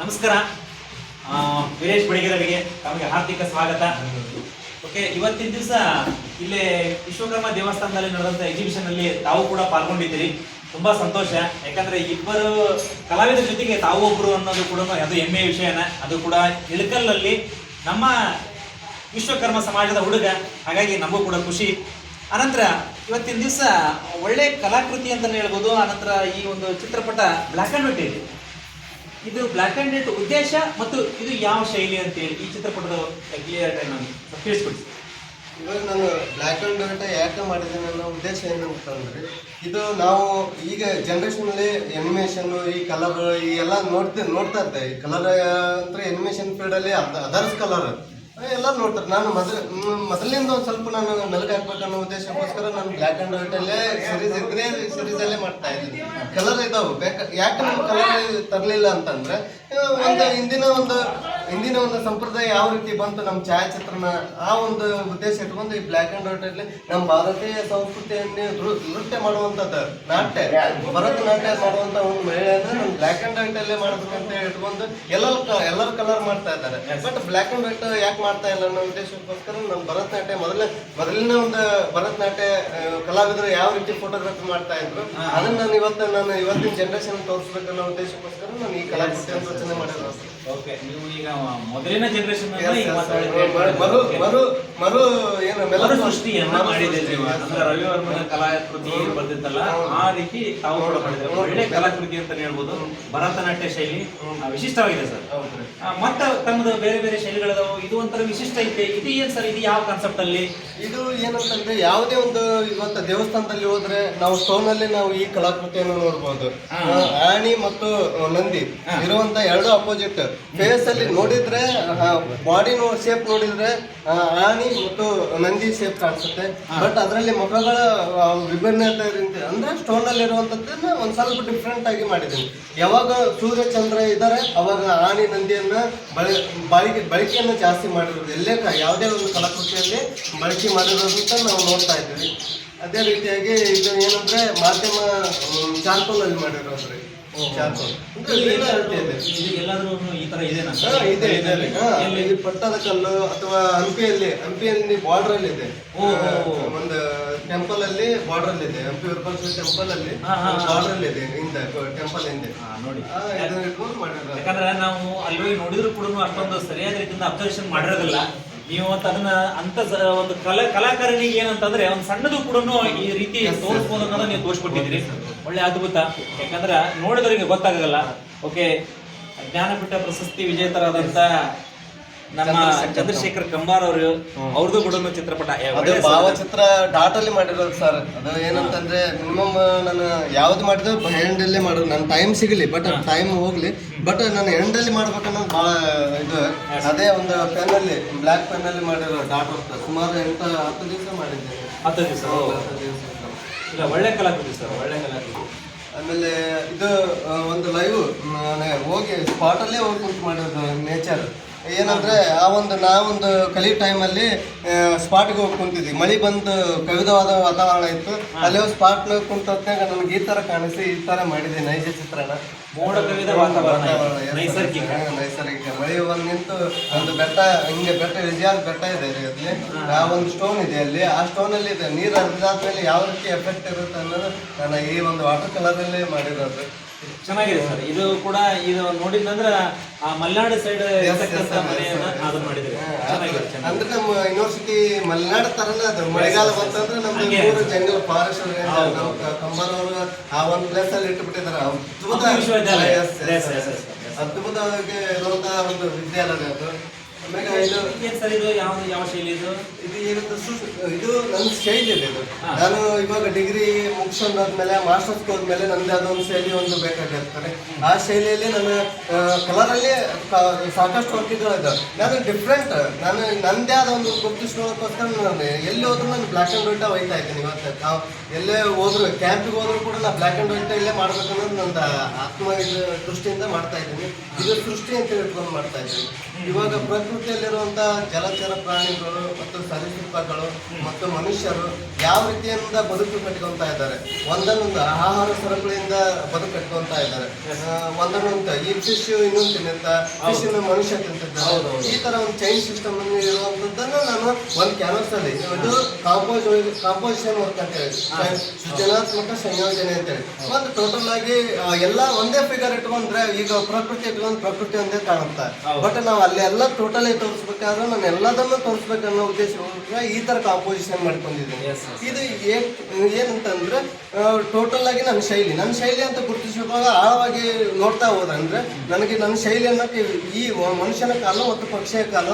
ನಮಸ್ಕಾರ. ವೀರೇಶ್ ಬಡಿಗೆರವರಿಗೆ ತಮಗೆ ಹಾರ್ದಿಕ ಸ್ವಾಗತ. ಓಕೆ, ಇವತ್ತಿನ ದಿವಸ ಇಲ್ಲೇ ವಿಶ್ವಕರ್ಮ ದೇವಸ್ಥಾನದಲ್ಲಿ ನಡೆದಂಥ ಎಕ್ಸಿಬಿಷನ್ ಅಲ್ಲಿ ತಾವು ಕೂಡ ಪಾಲ್ಗೊಂಡಿದ್ದೀರಿ. ತುಂಬಾ ಸಂತೋಷ. ಯಾಕಂದ್ರೆ ಇಬ್ಬರು ಕಲಾವಿದರ ಜೊತೆಗೆ ತಾವು ಒಬ್ರು ಅನ್ನೋದು ಕೂಡ ಅದು ಹೆಮ್ಮೆಯ ವಿಷಯನ. ಅದು ಕೂಡ ಇಳಕಲ್ಲಲ್ಲಿ ನಮ್ಮ ವಿಶ್ವಕರ್ಮ ಸಮಾಜದ ಹುಡುಗ, ಹಾಗಾಗಿ ನಮಗೂ ಕೂಡ ಖುಷಿ. ಅನಂತರ ಇವತ್ತಿನ ದಿವಸ ಒಳ್ಳೆ ಕಲಾಕೃತಿ ಅಂತಲೇ ಹೇಳ್ಬೋದು. ಅನಂತರ ಈ ಒಂದು ಚಿತ್ರಪಟ ಬ್ಲ್ಯಾಕ್ ಆ್ಯಂಡ್ ವೈಟ್ ಇದೆ. ಇದು ಬ್ಲ್ಯಾಕ್ ಆ್ಯಂಡ್ ವೈಟ್ ಉದ್ದೇಶ ಮತ್ತು ಇದು ಯಾವ ಶೈಲಿ ಅಂತೇಳಿ ಈ ಚಿತ್ರಪಟದ ಕ್ಲಿಯರ್ ಟೈಮ್ ತಿಳಿಸ್ಬಿಡಿ. ಇವಾಗ ನಾನು ಬ್ಲ್ಯಾಕ್ ಆ್ಯಂಡ್ ವೈಟ್ ಯಾಕೆ ಮಾಡಿದ್ದೇನೆ ಅನ್ನೋ ಉದ್ದೇಶ ಏನಂತಂದ್ರೆ, ಇದು ನಾವು ಈಗ ಜನ್ರೇಷನಲ್ಲಿ ಎನಿಮೇಷನ್ ಈ ಕಲರ್ ಈ ಎಲ್ಲ ನೋಡ್ತಾ ಇರ್ತಾರೆ. ಈ ಕಲರ್ ಅಂದ್ರೆ ಎನಿಮೇಷನ್ ಫೀಲ್ಡಲ್ಲಿ ಅದರ್ಸ್ ಕಲರ್ ಎಲ್ಲ ನೋಡ್ತಾರೆ. ನಾನು ಮೊದಲಿಂದ ಒಂದು ಸ್ವಲ್ಪ ನಾನು ಮೆಲುಕು ಹಾಕ್ಬೇಕನ್ನೋ ಉದ್ದೇಶಕ್ಕೋಸ್ಕರ ನಾನು ಬ್ಲ್ಯಾಕ್ ಆ್ಯಂಡ್ ವೈಟಲ್ಲೇ ಸಿರೀಸಲ್ಲೇ ಮಾಡ್ತಾ ಇದ್ದೀನಿ. ಕಲರ್ ಇದಾವೆ ಯಾಕೆ ನಾನು ಕಲರ್ ತರಲಿಲ್ಲ ಅಂತಂದ್ರೆ, ಒಂದು ಹಿಂದಿನ ಒಂದು ಸಂಪ್ರದಾಯ ಯಾವ ರೀತಿ ಬಂತು ನಮ್ಮ ಛಾಯಾಚಿತ್ರಣ, ಆ ಒಂದು ಉದ್ದೇಶ ಇಟ್ಕೊಂಡು ಈ ಬ್ಲ್ಯಾಕ್ ಆ್ಯಂಡ್ ವೈಟಲ್ಲಿ ನಮ್ಮ ಭಾರತೀಯ ಸಂಸ್ಕೃತಿಯನ್ನೇ ನೃತ್ಯ ಮಾಡುವಂಥದ್ದು ಭರತನಾಟ್ಯ ಮಾಡುವಂಥ ಒಂದು ಮಹಿಳೆಯನ್ನು ನಾನು ಬ್ಲ್ಯಾಕ್ ಆ್ಯಂಡ್ ವೈಟಲ್ಲೇ ಮಾಡಬೇಕಂತ ಇಟ್ಕೊಂಡು ಎಲ್ಲರೂ ಕಲರ್ ಮಾಡ್ತಾ ಇದ್ದಾರೆ. ಬಟ್ ಬ್ಲ್ಯಾಕ್ ಆ್ಯಂಡ್ ವೈಟ್ ಯಾಕೆ ಮಾಡ್ತಾ ಇಲ್ಲ ಅನ್ನೋ ಉದ್ದೇಶಕ್ಕೋಸ್ಕರ ನಾನು ಭರತನಾಟ್ಯ ಮೊದಲಿನ ಒಂದು ಭರತನಾಟ್ಯ ಕಲಾವಿದರು ಯಾವ ರೀತಿ ಫೋಟೋಗ್ರಫಿ ಮಾಡ್ತಾ ಇದ್ರು ಅದನ್ನ ನಾನು ಇವತ್ತಿನ ಜನರೇಷನ್ ತೋರಿಸ್ಬೇಕನ್ನೋ ಉದ್ದೇಶಕ್ಕೋಸ್ಕರ ನಾನು ಈ ಕಲಾಕೃತಿಯನ್ನು ರಚನೆ ಮಾಡಿರೋದು. ಓಕೆ, ನೀವು ಈಗ ಮೊದಲಿನ ಜನರೇಷನ್ ಮರು ಸೃಷ್ಟಿಯನ್ನ ಮಾಡಿದ್ದೀರಿ. ಅಂದ್ರೆ ರವಿವರ್ಮನ ಕಲಾಕೃತಿ ಬರ್ತಿತ್ತಲ್ಲ, ಆ ರೀತಿ ತಾವು ಕೂಡ ಮಾಡಿದ್ರೆ ಒಳ್ಳೆ ಕಲಾಕೃತಿ ಅಂತ ಹೇಳ್ಬೋದು. ಭರತನಾಟ್ಯ ಶೈಲಿ ವಿಶಿಷ್ಟವಾಗಿದೆ ಸರ್. ಮತ್ತೆ ತಮ್ಮದು ಬೇರೆ ಬೇರೆ ಶೈಲಿಗಳದಾವು. ಇದು ಒಂಥರ ವಿಶಿಷ್ಟ ಐತೆ. ಇದು ಏನ್ ಸರ್, ಇದು ಯಾವ ಕಾನ್ಸೆಪ್ಟ್ ಅಲ್ಲಿ? ಇದು ಏನಂತಂದ್ರೆ, ಯಾವುದೇ ಒಂದು ಇವತ್ತು ದೇವಸ್ಥಾನದಲ್ಲಿ ಹೋದ್ರೆ ನಾವು ಸ್ಟೋನ್ ಅಲ್ಲಿ ನಾವು ಈ ಕಲಾಕೃತಿಯನ್ನು ನೋಡ್ಬೋದು. ಆಣಿ ಮತ್ತು ನಂದಿ ಇರುವಂತ ಎರಡು ಅಪೋಸಿಟ್ ಫೇಸ್ ಅಲ್ಲಿ ನೋಡಿದ್ರೆ, ಬಾಡಿ ಶೇಪ್ ನೋಡಿದ್ರೆ ಆಣಿ ಮತ್ತು ನಂದಿ ಶೇಪ್ ಕಾಣಿಸುತ್ತೆ. ಬಟ್ ಅದರಲ್ಲಿ ಮುಖಗಳ ವಿಭಿನ್ನತೆ ಅಂದ್ರೆ ಸ್ಟೋನ್ ಅಲ್ಲಿ ಇರುವಂತದ್ದನ್ನ ಒಂದ್ ಸ್ವಲ್ಪ ಡಿಫ್ರೆಂಟ್ ಆಗಿ ಮಾಡಿದ್ದೀನಿ. ಯಾವಾಗ ಸೂರ್ಯ ಚಂದ್ರ ಇದ್ದಾರೆ ಅವಾಗ ಆಣಿ ನಂದಿಯನ್ನ ಬಳಕೆಯನ್ನು ಜಾಸ್ತಿ ಮಾಡಿರೋದು ಎಲ್ಲೇ ಯಾವುದೇ ಒಂದು ಕಲಾಕೃತಿಯಲ್ಲಿ ಬಳಕೆ ಮಾಡಿರೋದಂತ ನಾವು ನೋಡ್ತಾ ಇದ್ದೀವಿ. ಅದೇ ರೀತಿಯಾಗಿ ಇದು ಏನಂದ್ರೆ ಮಾಧ್ಯಮ ಚಾರ್ಕೋಲ್ ಅಲ್ಲಿ ಮಾಡಿರೋದ್ರಿ. ಪಟ್ಟದ ಕಲ್ಲು ಅಥವಾ ಹಂಪಿಯಲ್ಲಿ ಬಾರ್ಡರ್ ಅಲ್ಲಿ ಇದೆ. ಒಂದು ಟೆಂಪಲ್ ಅಲ್ಲಿ ಬಾರ್ಡರ್ ಅಲ್ಲಿ ಇದೆ. ಹಂಪಿ ವಿರೂಪಾಕ್ಷ ಟೆಂಪಲ್ ಅಲ್ಲಿ ಬಾರ್ಡರ್ ಅಲ್ಲಿ ಇದೆ. ಟೆಂಪಲ್ ಹಿಂದೆ ನೋಡಿ, ಯಾಕಂದ್ರೆ ನಾವು ಅಲ್ಲಿ ನೋಡಿದ್ರು ಕೂಡ ಅಷ್ಟೊಂದು ಸರಿಯಾದ ರೀತಿಯಿಂದ ಅಬ್ಸರ್ವೇಷನ್ ಮಾಡಿರೋದಿಲ್ಲ. ನೀವು ಅದನ್ನ ಅಂತ ಒಂದು ಕಲಾಕಾರನಿಗೆ ಏನಂತಂದ್ರೆ ಒಂದು ಸಣ್ಣದು ಕೂಡ ಈ ರೀತಿ ತೋರಿಸ್ಬೋದು ಅನ್ನೋದನ್ನ ನೀವು ತೋರಿಸ್ಕೊಟ್ಟಿದ್ರಿ. ಒಳ್ಳೆ ಅದ್ಭುತ. ಯಾಕಂದ್ರೆ ನೋಡಿದವರಿಗೆ ಗೊತ್ತಾಗಲ್ಲ. ಓಕೆ, ಜ್ಞಾನಪೀಠ ಪ್ರಶಸ್ತಿ ವಿಜೇತರಾದಂತ ನಮ್ಮ ಚಂದ್ರಶೇಖರ್ ಕಂಬಾರ್ ಅವರು, ಅವ್ರದ್ದು ಕೂಡ ಚಿತ್ರಪಟ ಭಾವಚಿತ್ರ ಡಾಟ್ ಅಲ್ಲಿ ಮಾಡಿರೋದು ಸರ್. ಅದು ಏನಂತಂದ್ರೆ ಮಿನಿಮಮ್ ನಾನು ಯಾವ್ದು ಮಾಡಿದ್ರು ಎಂಡಲ್ಲೇ ಮಾಡೋದು. ನನ್ನ ಟೈಮ್ ಸಿಗಲಿ, ಬಟ್ ಟೈಮ್ ಹೋಗ್ಲಿ, ಬಟ್ ನಾನು ಎಂಡಲ್ಲಿ ಮಾಡ್ಬೇಕನ್ನೋದು ಭಾಳ ಇದು. ಅದೇ ಒಂದು ಪೆನ್ನಲ್ಲಿ ಬ್ಲ್ಯಾಕ್ ಪೆನ್ನಲ್ಲಿ ಮಾಡಿರೋ ಡಾಟ್ ಹೋಗ್ತದೆ. ಸುಮಾರು 10 ದಿವಸ ಮಾಡಿದ್ದೆ. 10 ದಿವಸ ಇಲ್ಲ, ಒಳ್ಳೆ ಕಲಾಕೃತಿ ಸರ್, ಒಳ್ಳೆ ಕಲಾಕೃತಿ. ಆಮೇಲೆ ಇದು ಒಂದು ಲೈವ್ ಹೋಗಿ ಸ್ಪಾಟಲ್ಲೇ ಹೋಗಿ ಕುಂತು ಮಾಡಿರೋದು. ನೇಚರ್ ಏನಂದ್ರೆ, ನಾವೊಂದು ಕಲಿ ಟೈಮಲ್ಲಿ ಸ್ಪಾಟ್ಗೆ ಹೋಗಿ ಕುಂತಿದ್ವಿ. ಮಳೆ ಬಂದು ಕವಿದವಾದ ವಾತಾವರಣ ಇತ್ತು. ಅಲ್ಲೇ ಸ್ಪಾಟ್ ಕುಂತಾಗ ನನಗೆ ಈ ತರ ಕಾಣಿಸಿ ಈ ತರ ಮಾಡಿದೆ ನೈಜ ಚಿತ್ರಣ. ಮೋಡ ಕವಿದ ವಾತಾವರಣ, ನೈಸರ್ಗಿಕ ಮಳೆ ಬಂದು ನಿಂತು ಒಂದು ಬೆಟ್ಟ, ಹಿಂಗೆ ಬೆಟ್ಟ ವಿಜಯಾದ ಬೆಟ್ಟ ಇದೆ ಅಲ್ಲಿ. ಆ ಒಂದು ಸ್ಟೋನ್ ಇದೆ ಅಲ್ಲಿ. ಆ ಸ್ಟೋನ್ ಅಲ್ಲಿ ಇದೆ ನೀರು ಹರಿದಾದ್ಮೇಲೆ ಯಾವ ರೀತಿ ಎಫೆಕ್ಟ್ ಇರುತ್ತೆ ಅನ್ನೋದು ನಾನು ಈ ಒಂದು ವಾಟರ್ ಕಲರ್ ಅಲ್ಲೇ ಮಾಡಿರೋದು. ಚೆನ್ನಾಗಿದೆ ಸರ್. ಇದು ಕೂಡ ಇದು ನೋಡಿದಂದ್ರೆ ಆ ಮಲೆನಾಡು ಸೈಡ್ ಅದನ್ನ ಮಾಡಿದ್ರೆ ಅಂದ್ರೆ ನಮ್ಮ ಯೂನಿವರ್ಸಿಟಿ ಮಲೆನಾಡು ತರನೇ ಅದು. ಮಳೆಗಾಲ ಬಂತಂದ್ರೆ ನಮ್ದು ಜಂಗಲ್ ಫಾರೆಸ್ಟ್ ಕಂಬಾರ್ ಅವರು ಆ ಒಂದು ಪ್ಲೇಸ್ ಅಲ್ಲಿ ಇಟ್ಟುಬಿಟ್ಟಿದ್ದಾರೆ. ಅದ್ಭುತವಾಗಿ ಇರುವಂತಹ ಒಂದು ವಿದ್ಯಾಲಯ ಅದು. ಯಾವ ಶೈಲಿ ಇದು? ಇದು ಏನಂತ ಇದು ನನ್ನ ಶೈಲಿ ಇದೆ. ಇದು ನಾನು ಇವಾಗ ಡಿಗ್ರಿ ಮುಗಿಸ್ಕೊಂಡಾದ್ಮೇಲೆ ಮಾಸ್ಟರ್ಸ್ ಹೋದ್ಮೇಲೆ ನಂದೇ ಅದೊಂದು ಶೈಲಿ ಒಂದು ಬೇಕಾಗಿರ್ತಾರೆ. ಆ ಶೈಲಿಯಲ್ಲಿ ನಾನು ಕಲರಲ್ಲಿ ಸಾಕಷ್ಟು ವರ್ಕಿಗಳಿದ್ದಾವೆ. ನಾನು ಡಿಫ್ರೆಂಟ್, ನಾನು ನಂದೇ ಆದ ಒಂದು ಗುರುತಿಸ್ಕೊಳ್ಳೋಕ್ಕೋಸ್ಕರ ನಾನು ಎಲ್ಲಿ ಹೋದ್ರು ನಾನು ಬ್ಲ್ಯಾಕ್ ಆ್ಯಂಡ್ ವೈಟ್ ಒಯ್ತಾ ಇದ್ದೀನಿ. ಇವತ್ತು ಎಲ್ಲೇ ಹೋದ್ರು, ಕ್ಯಾಂಪಿಗೆ ಹೋದ್ರು ಕೂಡ ನಾನು ಬ್ಲ್ಯಾಕ್ ಆ್ಯಂಡ್ ವೈಟ್ ಇಲ್ಲೇ ಮಾಡ್ಬೇಕನ್ನೋದು ನನ್ನ ಆತ್ಮ ದೃಷ್ಟಿಯಿಂದ ಮಾಡ್ತಾ ಇದ್ದೀನಿ. ಇದು ಸೃಷ್ಟಿ ಅಂತ ಹೇಳ್ಕೊಂಡು ಮಾಡ್ತಾ ಇದ್ದೀನಿ. ಇವಾಗ ಪ್ರಕೃತಿಯಲ್ಲಿರುವಂತಹ ಜಲಚರ ಪ್ರಾಣಿಗಳು ಮತ್ತು ಸರೀಸೃಪಗಳು ಮತ್ತು ಮನುಷ್ಯರು ಯಾವ ರೀತಿಯಿಂದ ಬದುಕು ಕಟ್ಕೊಂತ ಇದ್ದಾರೆ, ಒಂದನ್ನೊಂದು ಆಹಾರ ಸರಪಳಿಯಿಂದ ಬದುಕು ಕಟ್ಕೊಂತ ಇದ್ದಾರೆ. ಒಂದನ್ನೊಂದು ಈ ಫಿಶ್ ಇನ್ನೊಂದು ತಿನ್ನುತ್ತಾ, ಫಿಶ್ ಮನುಷ್ಯ ತಿಂತಿದ್ದಾರೆ. ಈ ತರ ಒಂದು ಚೈನ್ ಸಿಸ್ಟಮ್ ಇರುವಂತದ್ದನ್ನು ನಾನು ಒಂದು ಕ್ಯಾನ್ವಸ್ ಅಲ್ಲಿ ಇದು ಕಾಂಪೋಸಿಷನ್ ವರ್ಕ್ ಅಂತ ಹೇಳಿ, ಸೃಜನಾತ್ಮಕ ಸಂಯೋಜನೆ ಅಂತ ಹೇಳಿ ಒಂದು ಟೋಟಲ್ ಆಗಿ ಎಲ್ಲ ಒಂದೇ ಫಿಗರ್ ಇಟ್ಕೊಂಡ್ರೆ ಈಗ ಪ್ರಕೃತಿ ಇಟ್ಕೊಂಡು ಪ್ರಕೃತಿ ಒಂದೇ ಕಾಣುತ್ತೆ. ಬಟ್ ನಾವು ಅಲ್ಲಿ ಎಲ್ಲ ಟೋಟಲ್ ಆಗಿ ತೋರಿಸ್ಬೇಕಾದ್ರೆ ನಾನು ಎಲ್ಲದನ್ನು ತೋರಿಸ್ಬೇಕನ್ನೋ ಉದ್ದೇಶದಿಂದ ಈ ತರ ಕಾಂಪೋಸಿಷನ್ ಮಾಡ್ಕೊಂಡಿದ್ದೀನಿ. ಇದು ಏನಂತಂದ್ರೆ ಟೋಟಲ್ ಆಗಿ ನನ್ನ ಶೈಲಿ ಅಂತ ಗುರುತಿಸುವಾಗ ಆಳವಾಗಿ ನೋಡ್ತಾ ಹೋದಂದ್ರೆ ನನಗೆ ನನ್ನ ಶೈಲಿ ಅನ್ನೋಕೆ ಈ ಮನುಷ್ಯನ ಕಾಲ ಮತ್ತು ಪಕ್ಷಿಯ ಕಾಲ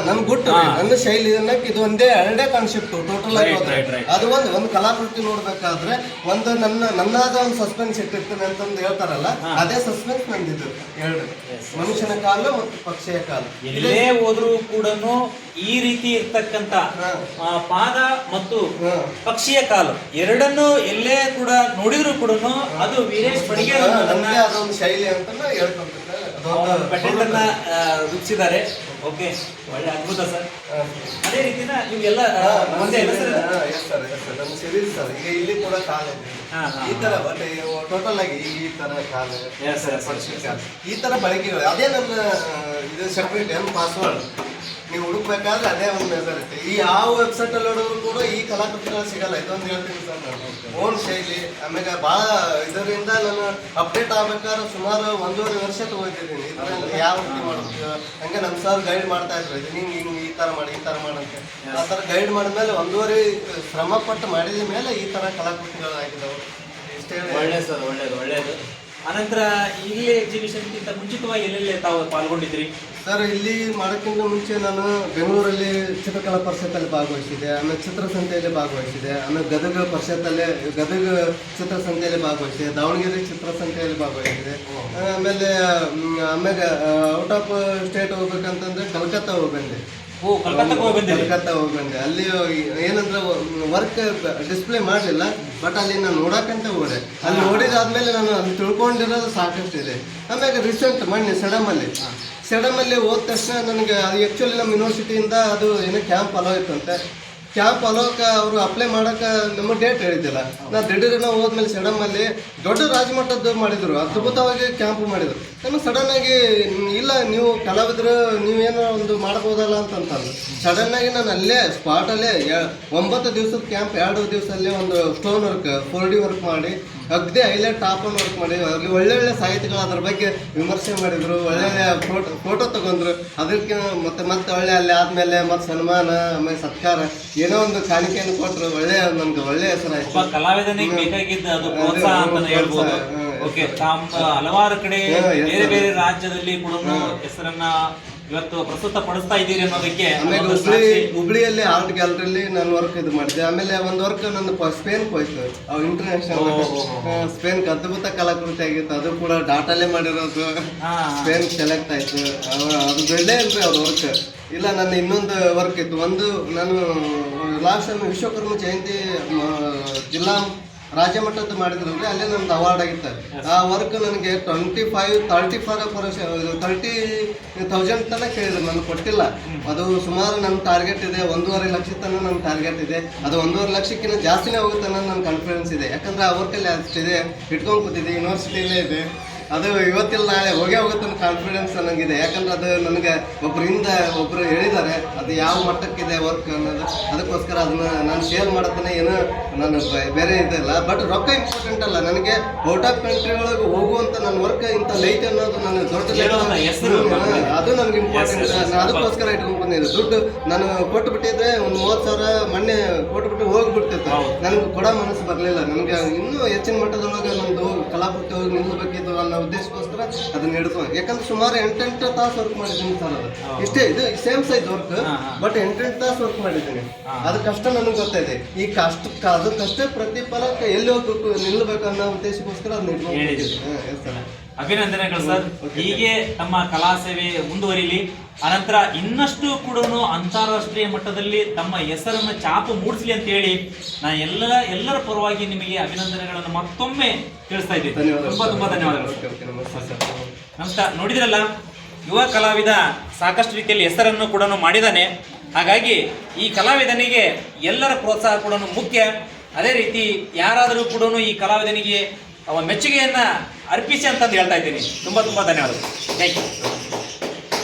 ನನ್ ಗುಟ್ಟು ನನ್ನ ಶೈಲಿ ಅನ್ನಕ್ಕೆ ಇದು ಎರಡೇ ಕಾನ್ಸೆಪ್ಟ್ ಟೋಟಲ್ ಆಗಿ. ಅದು ಒಂದು ಕಲಾಕೃತಿ ನೋಡ್ಬೇಕಾದ್ರೆ ಒಂದು ನನ್ನಾದ ಒಂದು ಸಸ್ಪೆನ್ಸ್ ಇಟ್ಟಿರ್ತೀನಿ ಅಂತಂದು ಹೇಳ್ತಾರಲ್ಲ, ಅದೇ ಸಸ್ಪೆನ್ಸ್ ನಂದಿದ್ದು ಎರಡು, ಮನುಷ್ಯನ ಕಾಲ ಮತ್ತು ಪಕ್ಷಿಯ ಕಾಲ. ಎಲ್ಲೇ ಹೋದ್ರೂ ಕೂಡ ಈ ರೀತಿ ಇರ್ತಕ್ಕಂತ ಪಾದ ಮತ್ತು ಪಕ್ಷಿಯ ಕಾಲು ಎರಡನ್ನು ಎಲ್ಲೇ ಕೂಡ ನೋಡಿದ್ರು ಕೂಡ ಅದು ವೀರೇಶ್ ಬಡಿಗೇರ್ ಅದೊಂದು ಶೈಲಿ ಅಂತ ಹೇಳ್ಕೊಂತಾರೆ, ರೂಪಿಸಿದ್ದಾರೆ. ಓಕೆ, ಒಳ್ಳೆ ಅದ್ಭುತ ಸರ್. ಅದೇ ರೀತಿನ ಇವೆಲ್ಲ ನಮ್ಮ ಸಿರೀಸ್ ಸರ್. ಈಗ ಇಲ್ಲಿ ಕೂಡ ಕಾಲ ಇದೆ ಈ ತರ, ಬಟ್ ಟೋಟಲ್ ಆಗಿ ಈ ತರ ಕಾಲ ಈ ತರ ಬಳಕೆಗಳು. ಅದೇ ನನ್ನ ಇದು ಸೆಪರೇಟ್ ಪಾಸ್ವರ್ಡ್ ನೀವು ಹುಡುಕ್ಬೇಕಾದ್ರೆ ಅದೇ ಒಂದು ಇರುತ್ತೆ. ಈ ಯಾವ ವೆಬ್ಸೈಟ್ ಅಲ್ಲಿ ನೋಡಿದ್ರು ಕೂಡ ಈ ಕಲಾಕೃತಿಗಳು ಸಿಗಲ್ಲ. ಇದೊಂದು ಹೇಳ್ತೀನಿ ಸರ್, ನಾನು ಓನ್ ಶೈಲಿ. ಆಮೇಲೆ ಭಾಳ ಇದರಿಂದ ನಾನು ಅಪ್ಡೇಟ್ ಆಗ್ಬೇಕಾದ್ರೆ ಸುಮಾರು 1.5 ವರ್ಷ ತಗೋತಿದ್ದೀನಿ. ಇದರಲ್ಲಿ ಯಾವ ರೀತಿ ಮಾಡೋದು ಹಂಗೆ ನಮ್ಮ ಸರ್ ಗೈಡ್ ಮಾಡ್ತಾ ಇದ್ರು, ಹಿಂಗೆ ಈ ಥರ ಮಾಡಿ ಅಂತ. ಆ ಥರ ಗೈಡ್ ಮಾಡಿದ್ಮೇಲೆ 1.5 ಶ್ರಮ ಪಟ್ಟು ಮಾಡಿದ ಮೇಲೆ ಈ ಥರ ಕಲಾಕೃತಿಗಳು ಆಗಿದ್ದಾವೆ. ಇಷ್ಟೇ. ಒಳ್ಳೆಯದು ಸರ್, ಒಳ್ಳೆಯದು. ಅನಂತರ ಇಲ್ಲಿ ಎಕ್ಸಿಬಿಷನ್ಗಿಂತ ಮುಂಚಿತವಾಗಿ ಎಲ್ಲೆಲ್ಲೇ ತಾವು ಪಾಲ್ಗೊಂಡಿದ್ರಿ ಸರ್? ಇಲ್ಲಿ ಮಾಡೋಕ್ಕಿಂತ ಮುಂಚೆ ನಾನು ಬೆಂಗಳೂರಲ್ಲಿ ಚಿತ್ರಕಲಾ ಪರಿಷತ್ತಲ್ಲಿ ಭಾಗವಹಿಸಿದೆ, ಆಮೇಲೆ ಚಿತ್ರಸಂತೆಯಲ್ಲಿ ಭಾಗವಹಿಸಿದೆ, ಆಮೇಲೆ ಗದಗ ಚಿತ್ರಸಂತೆಯಲ್ಲಿ ಭಾಗವಹಿಸಿದೆ, ದಾವಣಗೆರೆ ಚಿತ್ರಸಂತೆಯಲ್ಲಿ ಭಾಗವಹಿಸಿದೆ. ಆಮೇಲೆ ಔಟ್ ಆಫ್ ಸ್ಟೇಟ್ ಹೋಗ್ಬೇಕಂತಂದ್ರೆ ಕಲ್ಕತ್ತಾ ಹೋಗಿ ಬಂದೆ. ಕಲ್ಕತ್ತಾ ಹೋಗಿ ಬಂದೆ. ಅಲ್ಲಿ ಏನಂದ್ರೆ ವರ್ಕ್ ಡಿಸ್ಪ್ಲೇ ಮಾಡಲಿಲ್ಲ, ಬಟ್ ಅಲ್ಲಿ ನಾನು ನೋಡಕ್ಕಂತ ಹೋದೆ. ಅಲ್ಲಿ ನೋಡಿದಾದ್ಮೇಲೆ ನಾನು ಅಲ್ಲಿ ತಿಳ್ಕೊಂಡಿರೋದು ಸಾಕಷ್ಟು ಇದೆ. ಆಮೇಲೆ ರೀಸೆಂಟ್ ಮೊನ್ನೆ ಸೆಡಮಲ್ಲಿ ಹೋದ ತಕ್ಷಣ ನನಗೆ ಅದು ಆ್ಯಕ್ಚುಲಿ ನಮ್ಮ ಯೂನಿವರ್ಸಿಟಿಯಿಂದ ಅದು ಏನೋ ಕ್ಯಾಂಪ್ ಅಲೋ ಇತ್ತಂತೆ. ಕ್ಯಾಂಪ್ ಅಲೋಕ್ಕೆ ಅವರು ಅಪ್ಲೈ ಮಾಡೋಕೆ ನಮಗೆ ಡೇಟ್ ಹೇಳಿದ್ದಿಲ್ಲ. ನಾನು ದಿಢೀರನ ಹೋದ್ಮೇಲೆ ಸಡನ್ನಲ್ಲಿ ದೊಡ್ಡ ರಾಜಮಟ್ಟದ್ದು ಮಾಡಿದರು, ಅದ್ಭುತವಾಗಿ ಕ್ಯಾಂಪ್ ಮಾಡಿದರು. ನಮಗೆ ಸಡನ್ನಾಗಿ ಇಲ್ಲ ನೀವು ಕಲಾವಿದರು ನೀವೇನೋ ಒಂದು ಮಾಡ್ಬೋದಲ್ಲ ಅಂತಂತಂದು ಸಡನ್ನಾಗಿ ನಾನು ಅಲ್ಲೇ ಸ್ಪಾಟಲ್ಲೇ 9 ದಿವಸದ ಕ್ಯಾಂಪ್ 2 ದಿವಸಲ್ಲೇ ಒಂದು ಸ್ಟೋನ್ ವರ್ಕ್ 4D ವರ್ಕ್ ಮಾಡಿ ಅಗ್ದಿ ಹೈಲೈಟ್ ಟಾಪ್ ಅನ್ನು ವರ್ಕ್ ಮಾಡಿ ಅಲ್ಲಿ ಒಳ್ಳೊಳ್ಳೆ ಸಾಹಿತಿಗಳು ಅದ್ರ ಬಗ್ಗೆ ವಿಮರ್ಶೆ ಮಾಡಿದ್ರು, ಒಳ್ಳೊಳ್ಳೆ ಫೋಟೋ ತಗೊಂಡ್ರು. ಅದಕ್ಕೆ ಮತ್ತೆ ಒಳ್ಳೆ ಅಲ್ಲಿ ಆದ್ಮೇಲೆ ಮತ್ತೆ ಸನ್ಮಾನ ಆಮೇಲೆ ಸತ್ಕಾರ ಏನೋ ಒಂದು ಕಾಣಿಕೆಯನ್ನು ಕೊಟ್ಟರು. ನಮ್ಗೆ ಒಳ್ಳೆ ಹೆಸರಾಯ್ತು. ಕಲಾವಿದನಿಗೆ ಬೇಕಾಗಿದ್ದ ಅದು ಪ್ರೋತ್ಸಾಹ ಅಂತ ಹೇಳ್ಬೋದು. ಓಕೆ, ಹಲವಾರು ಕಡೆ ಬೇರೆ ಬೇರೆ ರಾಜ್ಯದಲ್ಲಿ ಕೂಡ ಹೆಸರನ್ನ ಇವತ್ತು ಪ್ರಸ್ತುತ ಪಡಿಸ್ತಾ ಇದ್ದೀರಿ ಅನ್ನೋದಕ್ಕೆ. ಆಮೇಲೆ ಹುಬ್ಳಿಯಲ್ಲಿ ಆರ್ಟ್ ಗ್ಯಾಲರಿಯಲ್ಲಿ ನಾನು ವರ್ಕ್ ಇದು ಮಾಡಿದೆ. ಆಮೇಲೆ ಒಂದು ವರ್ಕ್ ನಂದು ಸ್ಪೇನ್ ಹೋಯ್ತು, ಇಂಟರ್ನ್ಯಾಷನಲ್ ಸ್ಪೇನ್ ಅದ್ಭುತ ಕಲಾಕೃತಿ ಆಗಿತ್ತು. ಅದು ಕೂಡ ಡಾಟಲ್ಲೇ ಮಾಡಿರೋದು, ಸ್ಪೇನ್ ಸೆಲೆಕ್ಟ್ ಆಯ್ತು. ಅದು ಬೆಳ್ಳೆ ಇಲ್ರಿ ಅವ್ರ ವರ್ಕ್. ಇಲ್ಲ ನನ್ನ ಇನ್ನೊಂದು ವರ್ಕ್ ಇತ್ತು. ನಾನು ಲಾಸ್ಟ್ ಟೈಮ್ ವಿಶ್ವಕರ್ಮ ಜಯಂತಿ ಜಿಲ್ಲಾ ರಾಜ್ಯ ಮಟ್ಟದ್ದು ಮಾಡಿದ್ರಲ್ರಿ, ಅಲ್ಲೇ ನಮ್ದು ಅವಾರ್ಡ್ ಆಗಿತ್ತು. ಆ ವರ್ಕ್ ನನಗೆ 30,000 ತನಕ ಕೇಳಿದ್ರು, ನನಗೆ ಕೊಟ್ಟಿಲ್ಲ. ಅದು ಸುಮಾರು ನನ್ನ ಟಾರ್ಗೆಟ್ ಇದೆ, 1.5 ಲಕ್ಷ ತನಕ ನನ್ನ ಟಾರ್ಗೆಟ್ ಇದೆ. ಅದು 1.5 ಲಕ್ಷಕ್ಕಿಂತ ಜಾಸ್ತಿನೇ ಹೋಗುತ್ತೆ ಅನ್ನೋ ನನ್ನ ಕಾನ್ಫಿಡೆನ್ಸ್ ಇದೆ. ಯಾಕಂದ್ರೆ ಆ ವರ್ಕಲ್ಲಿ ಅಷ್ಟಿದೆ, ಇಟ್ಕೊಂಡು ಕೂತಿದ್ದೆ, ಯೂನಿವರ್ಸಿಟಿಯಲ್ಲೇ ಇದೆ. ಅದು ಇವತ್ತಿಲ್ಲ ನಾಳೆ ಹೋಗುತ್ತೆ ಅನ್ನೋ ಕಾನ್ಫಿಡೆನ್ಸ್ ನನಗಿದೆ. ಯಾಕಂದ್ರೆ ಅದು ನನಗೆ ಒಬ್ಬರು ಹೇಳಿದ್ದಾರೆ ಅದು ಯಾವ ಮಟ್ಟಕ್ಕಿದೆ ವರ್ಕ್ ಅನ್ನೋದು. ಅದಕ್ಕೋಸ್ಕರ ಅದನ್ನ ನಾನು ಶೇರ್ ಮಾಡತ್ತಾನೆ. ಏನೋ ನಾನು ಬೇರೆ ಇದೆಲ್ಲ, ಬಟ್ ರೊಕ್ಕ ಇಂಪಾರ್ಟೆಂಟ್ ಅಲ್ಲ ನನಗೆ. ಔಟ್ ಆಫ್ ಕಂಟ್ರಿ ಒಳಗೆ ಹೋಗುವಂತ ನನ್ನ ವರ್ಕ್ ಇಂಥ ಲೈಟ್ ಅನ್ನೋದು ನನಗೆ ದೊಡ್ಡ ಅದು ನನಗೆ ಇಂಪಾರ್ಟೆಂಟ್. ನಾನು ಅದಕ್ಕೋಸ್ಕರ ಇಟ್ಕೊಂಡು ಬಂದಿದ್ದೆ. ದುಡ್ಡು ನಾನು ಕೊಟ್ಟುಬಿಟ್ಟಿದ್ರೆ ಒಂದು 30,000 ಮೊನ್ನೆ ಕೊಟ್ಟುಬಿಟ್ಟು ಹೋಗ್ಬಿಡ್ತಿತ್ತು. ನನಗೆ ಕೊಡೋ ಮನಸ್ಸು ಬರಲಿಲ್ಲ. ನನಗೆ ಇನ್ನೂ ಹೆಚ್ಚಿನ ಮಟ್ಟದೊಳಗೆ ನಮ್ಮದು ಕಲಾಕೃತಿ ಹೋಗಿ ನಿಲ್ಲಬೇಕಿತ್ತು ಅನ್ನೋ ಉದ್ದೇಶಕ್ಕೋಸ್ಕರ ಅದನ್ನ ಹಿಡ್ಕೊಂಡು. ಯಾಕಂದ್ರೆ ಸುಮಾರು 8 ತಾಸು ವರ್ಕ್ ಮಾಡಿದ್ದೀನಿ ಸರ್. ಅದು ಇಷ್ಟೇ, ಇದು ಸೇಮ್ ಸೈಜ್ ವರ್ಕ್, ಬಟ್ 8 ತಾಸು ವರ್ಕ್ ಮಾಡಿದ್ದೀನಿ. ಅದು ಕಷ್ಟ ನನಗೆ ಗೊತ್ತಾಯಿದೆ. ಈ ಅದಕ್ಕಷ್ಟೇ ಪ್ರತಿಫಲಕ್ಕೆ ಎಲ್ಲಿ ಹೋಗ್ಬೇಕು ನಿಲ್ಲಬೇಕು ಅನ್ನೋ ಉದ್ದೇಶಕ್ಕೋಸ್ಕರ ಅದನ್ನ ಹಿಡ್ಕೊಂಡು. ಅಭಿನಂದನೆಗಳು ಸರ್. ಹೀಗೆ ತಮ್ಮ ಕಲಾ ಸೇವೆ ಮುಂದುವರಿಲಿ. ಅನಂತರ ಇನ್ನಷ್ಟು ಕೂಡ ಅಂತಾರಾಷ್ಟ್ರೀಯ ಮಟ್ಟದಲ್ಲಿ ತಮ್ಮ ಹೆಸರನ್ನು ಛಾಪು ಮೂಡಿಸಲಿ ಅಂತ ಹೇಳಿ ನಾನು ಎಲ್ಲರ ಪರವಾಗಿ ನಿಮಗೆ ಅಭಿನಂದನೆಗಳನ್ನು ಮತ್ತೊಮ್ಮೆ ತಿಳಿಸ್ತಾ ಇದ್ದೀನಿ. ತುಂಬಾ ಧನ್ಯವಾದಗಳು. ನಮಸ್ಕಾರ. ನೋಡಿದ್ರಲ್ಲ, ಯುವ ಕಲಾವಿದ ಸಾಕಷ್ಟು ರೀತಿಯಲ್ಲಿ ಹೆಸರನ್ನು ಕೂಡ ಮಾಡಿದ್ದಾನೆ. ಹಾಗಾಗಿ ಈ ಕಲಾವಿದನಿಗೆ ಎಲ್ಲರ ಪ್ರೋತ್ಸಾಹ ಕೂಡ ಮುಖ್ಯ. ಅದೇ ರೀತಿ ಯಾರಾದರೂ ಕೂಡ ಈ ಕಲಾವಿದನಿಗೆ ಮೆಚ್ಚುಗೆಯನ್ನು ಅರ್ಪಿಸಿ ಅಂತಂದು ಹೇಳ್ತಾ ಇದ್ದೀನಿ. ತುಂಬ ಧನ್ಯವಾದಗಳು. Thank you.